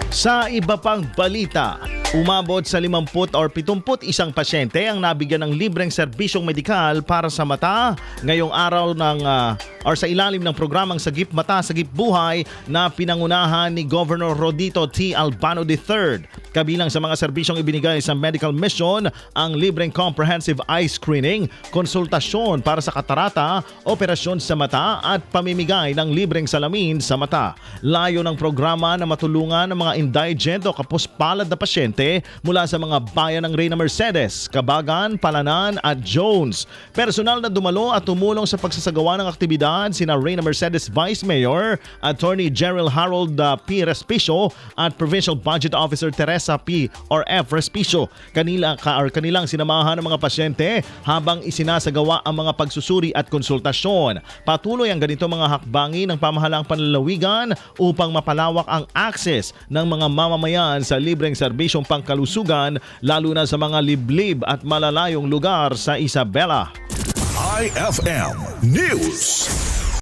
Sa iba pang balita, umabot sa 50 or 71 pasyente ang nabigyan ng libreng serbisyong medikal para sa mata ngayong araw or sa ilalim ng programang Sagip Mata, Sagip Buhay na pinangunahan ni Governor Rodito T. Albano III. Kabilang sa mga serbisyong ibinigay sa medical mission ang libreng comprehensive eye screening, konsultasyon para sa katarata, operasyon sa mata at pamimigay ng libreng salamin sa mata. Layo ng programa na matulungan ng mga indigent o kapuspalad na pasyente mula sa mga bayan ng Reyna Mercedes, Cabagan, Palanan at Jones. Personal na dumalo at tumulong sa pagsasagawa ng aktibidad sina Reyna Mercedes Vice Mayor, Attorney General Harold P. Respicio at Provincial Budget Officer Teresa P. or F. Respicio. Kanilang sinamahan ng mga pasyente habang isinasagawa ang mga pagsusuri at konsultasyon. Patuloy ang ganito mga hakbangin ng pamahalaang panlalawigan upang mapalawak ang access ng mga mamamayan sa libreng serbisyong pangkalusugan lalo na sa mga liblib at malalayong lugar sa Isabela. IFM News.